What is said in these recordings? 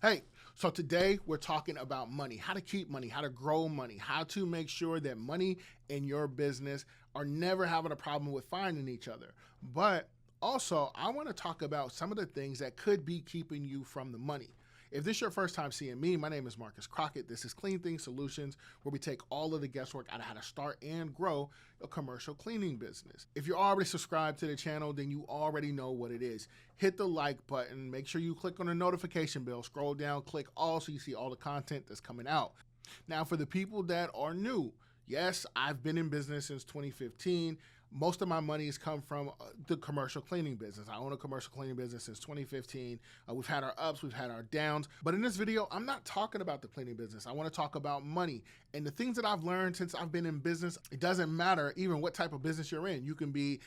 Hey, so today we're talking about money, how to keep money, how to grow money, how to make sure that money and your business are never having a problem with finding each other. But also, I want to talk about some of the things that could be keeping you from the money. If this is your first time seeing me, my name is Marcus Crockett. This is Clean Things Solutions, where we take all of the guesswork out of how to start and grow a commercial cleaning business. If you're already subscribed to the channel, then you already know what it is. Hit the like button, make sure you click on the notification bell, scroll down, click all so you see all the content that's coming out. Now, for the people that are new, yes, I've been in business since 2015. Most of my money has come from the commercial cleaning business. I own a commercial cleaning business since 2015. We've had our ups, we've had our downs. But in this video, I'm not talking about the cleaning business. I want to talk about money. And the things that I've learned since I've been in business, it doesn't matter even what type of business you're in. You can be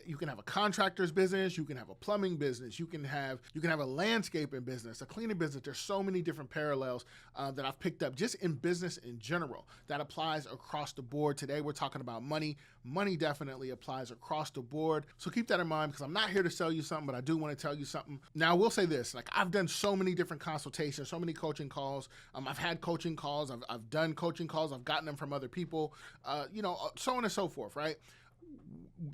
you can have a contractor's business, you can have a plumbing business, you can have a landscaping business, a cleaning business. There's so many different parallels that I've picked up just in business in general that applies across the board. Today we're talking about money. Money definitely applies across the board. So keep that in mind, because I'm not here to sell you something, but I do want to tell you something. Now I will say this, like I've done so many different consultations, so many coaching calls. I've had coaching calls, I've done coaching calls, I've gotten them from other people, so on and so forth, right?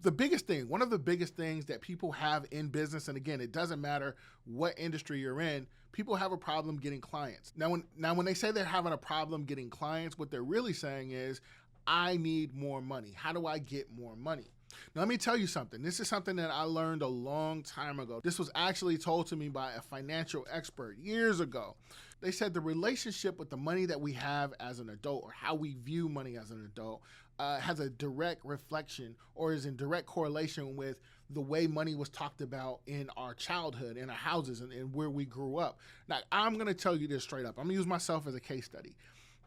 The biggest thing, one of the biggest things that people have in business, and again, it doesn't matter what industry you're in, people have a problem getting clients. Now when they say they're having a problem getting clients, what they're really saying is, I need more money. How do I get more money? Now, let me tell you something. This is something that I learned a long time ago. This was actually told to me by a financial expert years ago. They said the relationship with the money that we have as an adult, or how we view money as an adult, has a direct reflection or is in direct correlation with the way money was talked about in our childhood, in our houses, and where we grew up. Now, I'm going to tell you this straight up. I'm going to use myself as a case study.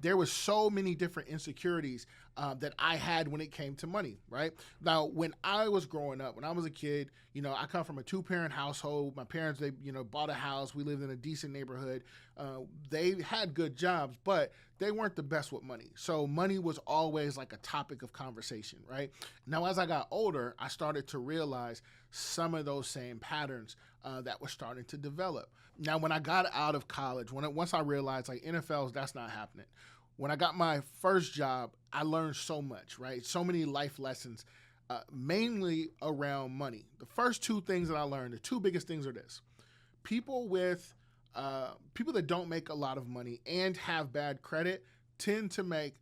There was so many different insecurities that I had when it came to money, right? Now, when I was growing up, when I was a kid, I come from a two-parent household. My parents, they, bought a house. We lived in a decent neighborhood. They had good jobs, but they weren't the best with money. So money was always like a topic of conversation, right? Now, as I got older, I started to realize some of those same patterns that were starting to develop. Now, when I got out of college, once I realized like NFLs, that's not happening. When I got my first job, I learned so much, right? So many life lessons, mainly around money. The first two things that I learned, the two biggest things are this. People that don't make a lot of money and have bad credit tend to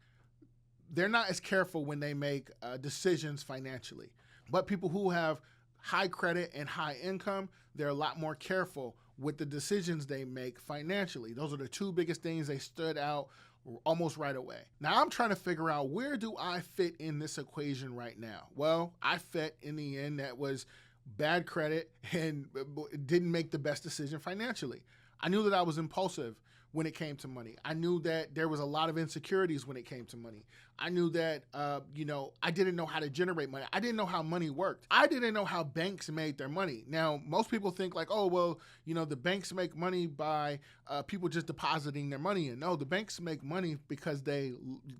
they're not as careful when they make decisions financially. But people who have high credit and high income, they're a lot more careful with the decisions they make financially. Those are the two biggest things. They stood out almost right away. Now I'm trying to figure out, where do I fit in this equation right now? Well, I fit in the end that was bad credit and didn't make the best decision financially. I knew that I was impulsive when it came to money. I knew that there was a lot of insecurities when it came to money. I knew that, I didn't know how to generate money. I didn't know how money worked. I didn't know how banks made their money. Now, most people think like, oh, well, the banks make money by people just depositing their money in. No, the banks make money because they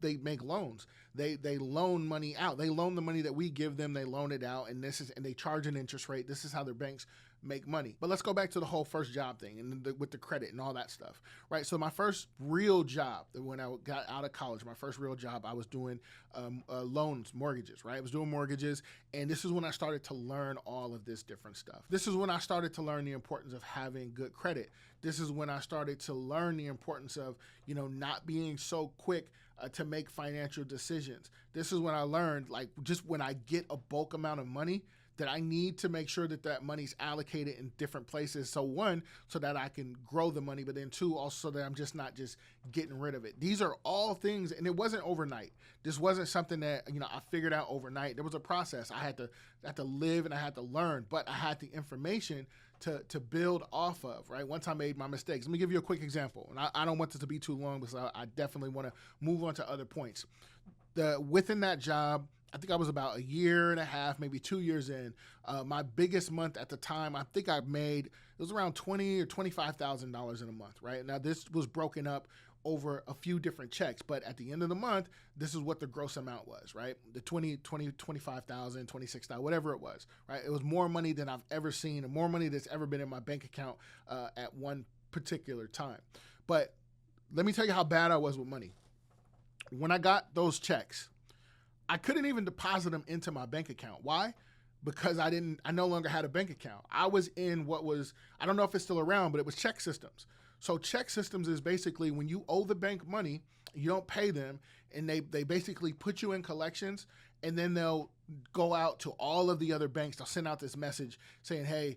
make loans. They loan money out. They loan the money that we give them. They loan it out, and they charge an interest rate. This is how their banks make money. But let's go back to the whole first job thing and with the credit and all that stuff, right? So my first real job, when I got out of college, my first real job, I was doing loans, mortgages, right? I was doing mortgages, and this is when I started to learn all of this different stuff. This is when I started to learn the importance of having good credit. This is when I started to learn the importance of, not being so quick to make financial decisions. This is when I learned, like, just when I get a bulk amount of money, that I need to make sure that money's allocated in different places. So one, so that I can grow the money, but then two, also that I'm just not just getting rid of it. These are all things, and it wasn't overnight. This wasn't something that, I figured out overnight. There was a process. I had to live and I had to learn, but I had the information to build off of, right? Once I made my mistakes. Let me give you a quick example. And I don't want this to be too long, because I definitely want to move on to other points. Within that job, I think I was about a year and a half, maybe 2 years in. My biggest month at the time, I think I made, it was around $20,000 or $25,000 in a month, right? Now this was broken up over a few different checks, but at the end of the month, this is what the gross amount was, right? The 25,000, 26,000, whatever it was, right? It was more money than I've ever seen, and more money that's ever been in my bank account at one particular time. But let me tell you how bad I was with money. When I got those checks, I couldn't even deposit them into my bank account. Why? Because I no longer had a bank account. I was in I don't know if it's still around, but it was check systems. So check systems is basically when you owe the bank money, you don't pay them, and they basically put you in collections, and then they'll go out to all of the other banks. They'll send out this message saying, hey,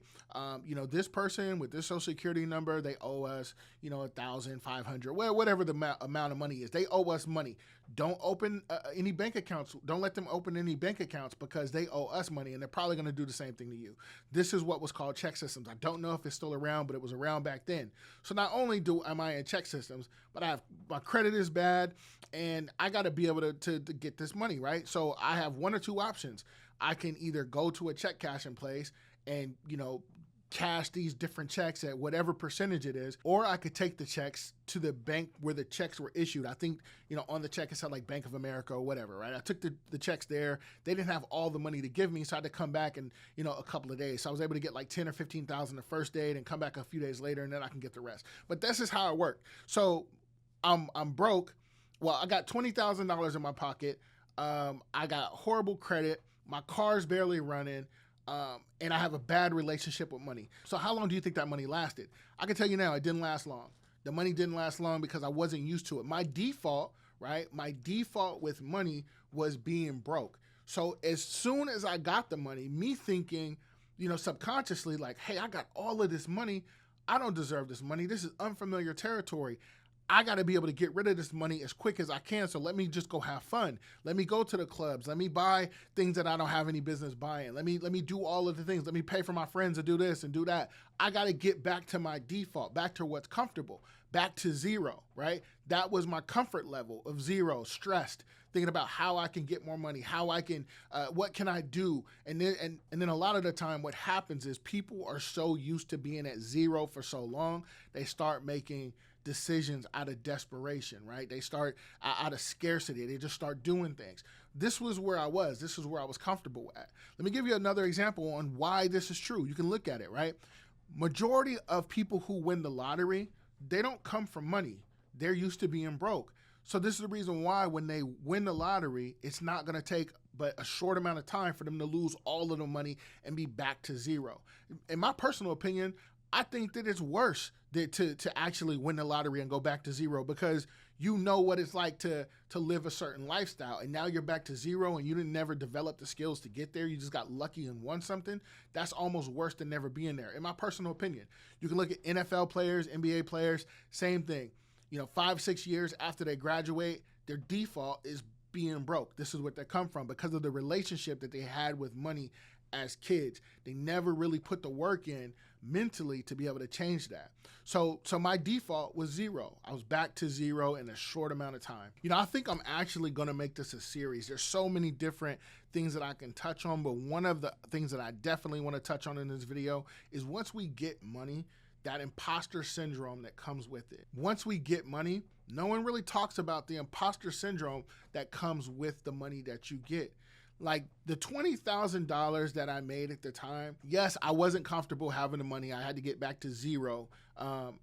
this person with this social security number, they owe us, $1,500, whatever the amount of money is. They owe us money. Don't open any bank accounts. Don't let them open any bank accounts because they owe us money, and they're probably going to do the same thing to you. This is what was called check systems. I don't know if it's still around, but it was around back then. So not only am I in check systems, but my credit is bad, and I got to be able to get this money, right? So I have one or two options. I can either go to a check cashing place and, cash these different checks at whatever percentage it is, or I could take the checks to the bank where the checks were issued. I think, on the check it said like Bank of America or whatever, right? I took the checks there. They didn't have all the money to give me, so I had to come back in, a couple of days. So I was able to get like 10 or 15,000 the first day and come back a few days later, and then I can get the rest. But this is how it worked. So I'm broke. Well, I got $20,000 in my pocket. I got horrible credit. My car's barely running. And I have a bad relationship with money. So how long do you think that money lasted? I can tell you now, it didn't last long. The money didn't last long because I wasn't used to it. My default with money was being broke. So as soon as I got the money, me thinking, subconsciously like, hey, I got all of this money. I don't deserve this money. This is unfamiliar territory. I got to be able to get rid of this money as quick as I can. So let me just go have fun. Let me go to the clubs. Let me buy things that I don't have any business buying. Let me do all of the things. Let me pay for my friends to do this and do that. I got to get back to my default, back to what's comfortable, back to zero, right? That was my comfort level of zero, stressed, thinking about how I can get more money, how I can, what can I do? And then a lot of the time what happens is people are so used to being at zero for so long, they start making decisions out of desperation, right? They start out of scarcity. They just start doing things. This was where I was. This is where I was comfortable at. Let me give you another example on why this is true. You can look at it, right? Majority of people who win the lottery, they don't come from money. They're used to being broke. So this is the reason why when they win the lottery, it's not going to take but a short amount of time for them to lose all of the money and be back to zero. In my personal opinion, I think that it's worse to actually win the lottery and go back to zero, because you know what it's like to live a certain lifestyle, and now you're back to zero and you didn't never develop the skills to get there. You just got lucky and won something. That's almost worse than never being there, in my personal opinion. You can look at NFL players, NBA players, same thing. 5-6 years after they graduate, their default is being broke. This is what they come from because of the relationship that they had with money as kids. They never really put the work in mentally to be able to change that. So my default was zero. I was back to zero in a short amount of time. I think I'm actually going to make this a series. There's so many different things that I can touch on, but one of the things that I definitely want to touch on in this video is once we get money, that imposter syndrome that comes with it. Once we get money, no one really talks about the imposter syndrome that comes with the money that you get. Like the $20,000 that I made at the time, yes, I wasn't comfortable having the money. I had to get back to zero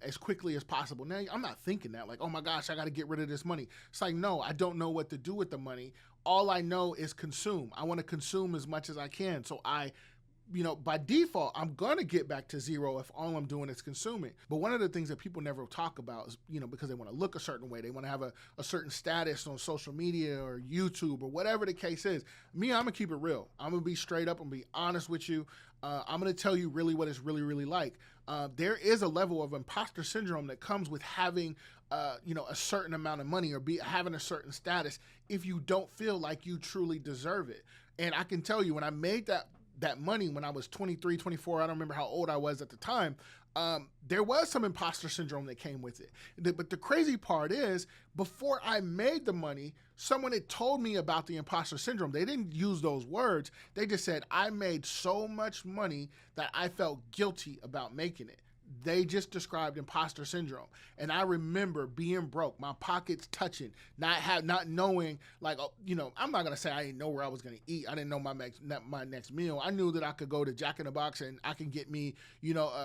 as quickly as possible. Now, I'm not thinking that like, oh my gosh, I got to get rid of this money. It's like, no, I don't know what to do with the money. All I know is consume. I want to consume as much as I can. So by default, I'm going to get back to zero if all I'm doing is consuming. But one of the things that people never talk about is, because they want to look a certain way, they want to have a certain status on social media or YouTube or whatever the case is. Me, I'm going to keep it real. I'm going to be straight up and be honest with you. I'm going to tell you really what it's really, really like. There is a level of imposter syndrome that comes with having a certain amount of money or having a certain status if you don't feel like you truly deserve it. And I can tell you, when I made that money when I was 23, 24, I don't remember how old I was at the time, there was some imposter syndrome that came with it. But the crazy part is, before I made the money, someone had told me about the imposter syndrome. They didn't use those words. They just said, I made so much money that I felt guilty about making it. they just described imposter syndrome. And I remember being broke, my pockets touching, not knowing, like, I'm not gonna say I didn't know where I was gonna eat. I didn't know my next meal. I knew that I could go to Jack in the Box and I can get me,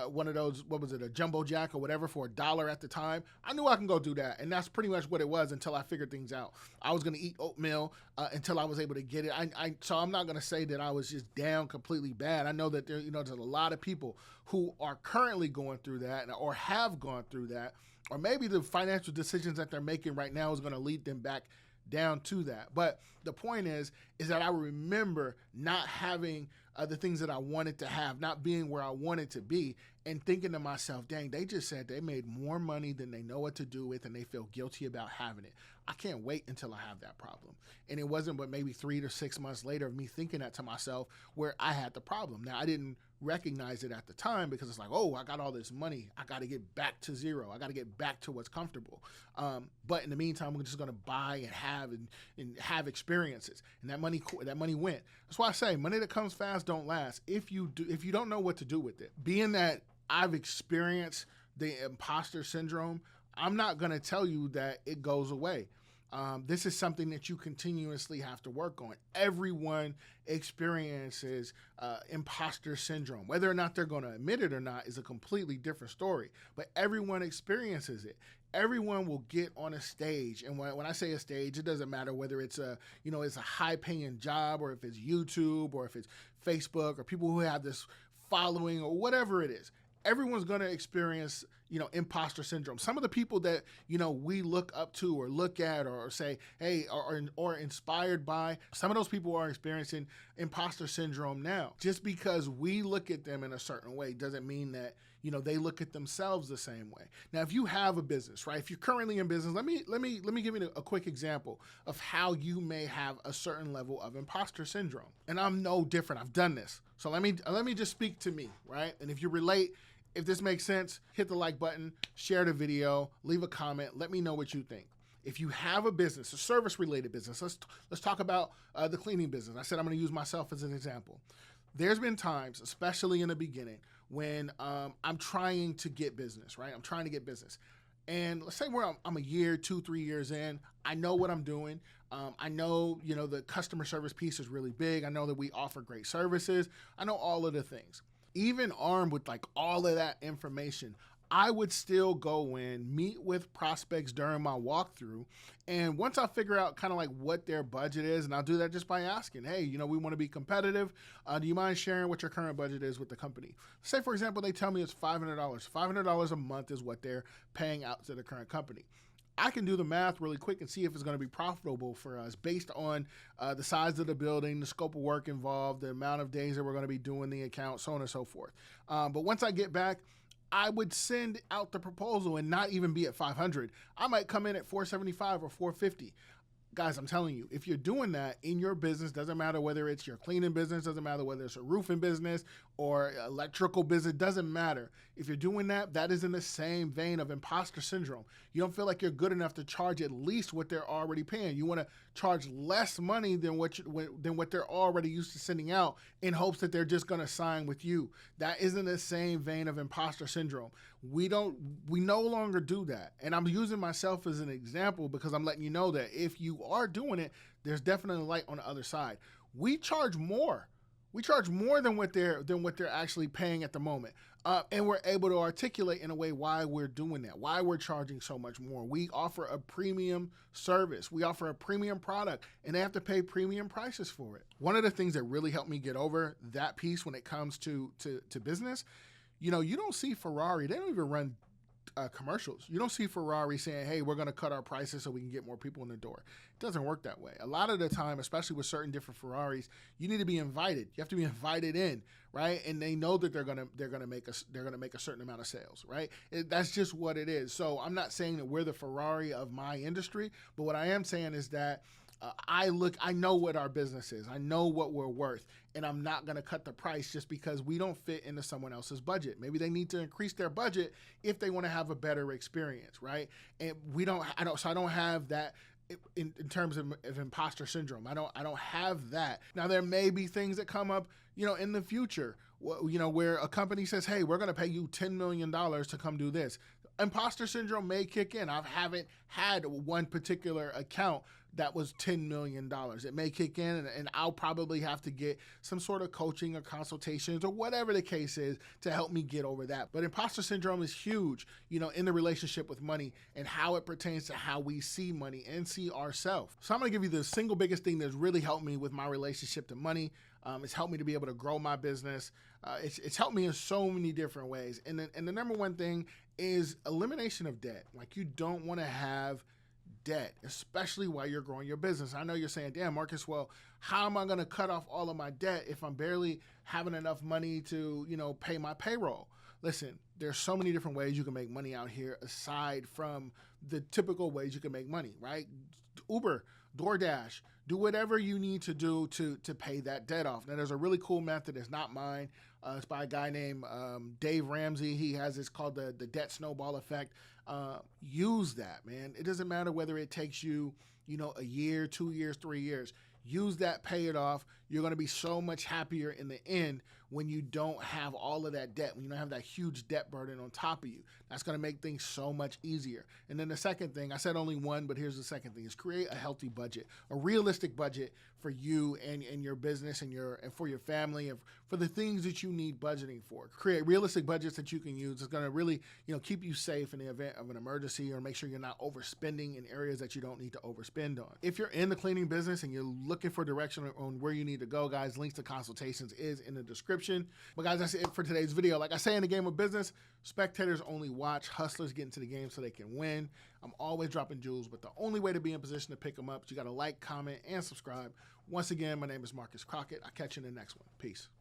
one of those, what was it, a jumbo jack or whatever for $1 at the time. I knew I can go do that, and that's pretty much what it was until I figured things out. I was gonna eat oatmeal until I was able to get it. So I'm not gonna say that I was just down completely bad. I know that there's a lot of people who are currently going through that or have gone through that, or maybe the financial decisions that they're making right now is going to lead them back down to that. But the point is that I remember not having the things that I wanted to have, not being where I wanted to be, and thinking to myself, dang, they just said they made more money than they know what to do with, and they feel guilty about having it. I can't wait until I have that problem. And it wasn't but maybe 3 to 6 months later of me thinking that to myself where I had the problem. Now, I didn't recognize it at the time because it's like, oh, I got all this money. I got to get back to zero. I got to get back to what's comfortable. But in the meantime, we're just going to buy and have experiences. And that money went. That's why I say money that comes fast don't last. If you don't know what to do with it, being that I've experienced the imposter syndrome, I'm not going to tell you that it goes away. This is something that you continuously have to work on. Everyone experiences imposter syndrome. Whether or not they're going to admit it or not is a completely different story. But everyone experiences it. Everyone will get on a stage, and when I say a stage, it doesn't matter whether it's it's a high-paying job, or if it's YouTube, or if it's Facebook, or people who have this following, or whatever it is. Everyone's going to experience, imposter syndrome. Some of the people that, we look up to or look at or say, hey, or inspired by, some of those people are experiencing imposter syndrome now. Just because we look at them in a certain way doesn't mean that, they look at themselves the same way. Now, if you have a business, right? If you're currently in business, let me give you a quick example of how you may have a certain level of imposter syndrome. And I'm no different. I've done this. So let me just speak to me, right? And if you relate, if this makes sense, hit the like button, share the video, leave a comment, let me know what you think. If you have a business, a service-related business, let's talk about the cleaning business. I said I'm going to use myself as an example. There's been times, especially in the beginning, when I'm trying to get business, right? I'm trying to get business. And let's say I'm a year, 2-3 years in, I know what I'm doing. I know, the customer service piece is really big. I know that we offer great services. I know all of the things. Even armed with like all of that information, I would still go in, meet with prospects during my walkthrough. And once I figure out kind of like what their budget is, and I'll do that just by asking, hey, we want to be competitive. Do you mind sharing what your current budget is with the company? Say, for example, they tell me it's $500. $500 a month is what they're paying out to the current company. I can do the math really quick and see if it's going to be profitable for us based on the size of the building, the scope of work involved, the amount of days that we're going to be doing the account, so on and so forth. But once I get back, I would send out the proposal and not even be at 500. I might come in at 475 or 450. Guys, I'm telling you, if you're doing that in your business, doesn't matter whether it's your cleaning business, doesn't matter whether it's a roofing business or electrical business, doesn't matter. If you're doing that, that is in the same vein of imposter syndrome. You don't feel like you're good enough to charge at least what they're already paying. You want to charge less money than what they're already used to sending out in hopes that they're just going to sign with you. That is in the same vein of imposter syndrome. We no longer do that. And I'm using myself as an example because I'm letting you know that if you are doing it, there's definitely light on the other side. We charge more. We charge more than what they're actually paying at the moment. And we're able to articulate in a way why we're doing that, why we're charging so much more. We offer a premium service. We offer a premium product, and they have to pay premium prices for it. One of the things that really helped me get over that piece when it comes to business, you don't see Ferrari. They don't even run commercials. You don't see Ferrari saying, hey, we're going to cut our prices so we can get more people in the door. It doesn't work that way. A lot of the time, especially with certain different Ferraris, you need to be invited. You have to be invited in, right? And they know that they're going to make a certain amount of sales, right? That's just what it is. So I'm not saying that we're the Ferrari of my industry, but what I am saying is that I know what our business is. I know what we're worth, and I'm not going to cut the price just because we don't fit into someone else's budget. Maybe they need to increase their budget if they want to have a better experience, right? And I don't have that in terms of imposter syndrome. I don't have that. Now there may be things that come up, in the future where a company says, hey, we're going to pay you $10 million to come do this. Imposter syndrome may kick in. I haven't had one particular account that was $10 million. It may kick in, and I'll probably have to get some sort of coaching or consultations or whatever the case is to help me get over that. But imposter syndrome is huge, in the relationship with money and how it pertains to how we see money and see ourselves. So I'm going to give you the single biggest thing that's really helped me with my relationship to money. It's helped me to be able to grow my business. It's helped me in so many different ways. And the number one thing is elimination of debt. Like, you don't want to have debt, especially while you're growing your business. I know you're saying, damn, Marcus, well, how am I going to cut off all of my debt if I'm barely having enough money to, pay my payroll? Listen, there's so many different ways you can make money out here aside from the typical ways you can make money, right? Uber, DoorDash, do whatever you need to do to pay that debt off. Now, there's a really cool method. It's not mine. It's by a guy named Dave Ramsey. He has this called the debt snowball effect. Use that, man. It doesn't matter whether it takes you, a year, 2 years, 3 years. Use that, pay it off. You're going to be so much happier in the end when you don't have all of that debt, when you don't have that huge debt burden on top of you. That's going to make things so much easier. And then the second thing, I said only one, but here's the second thing, is create a healthy budget, a realistic budget for you and your business and for your family and for the things that you need budgeting for. Create realistic budgets that you can use. It's going to really, keep you safe in the event of an emergency, or make sure you're not overspending in areas that you don't need to overspend on. If you're in the cleaning business and you're looking for direction on where you need to go, guys, links to consultations is in the description. But guys, that's it for today's video. Like I say in the game of business, spectators only watch, hustlers get into the game so they can win. I'm always dropping jewels, but the only way to be in position to pick them up is you got to like, comment, and subscribe. Once again, my name is Marcus Crockett. I'll catch you in the next one. Peace.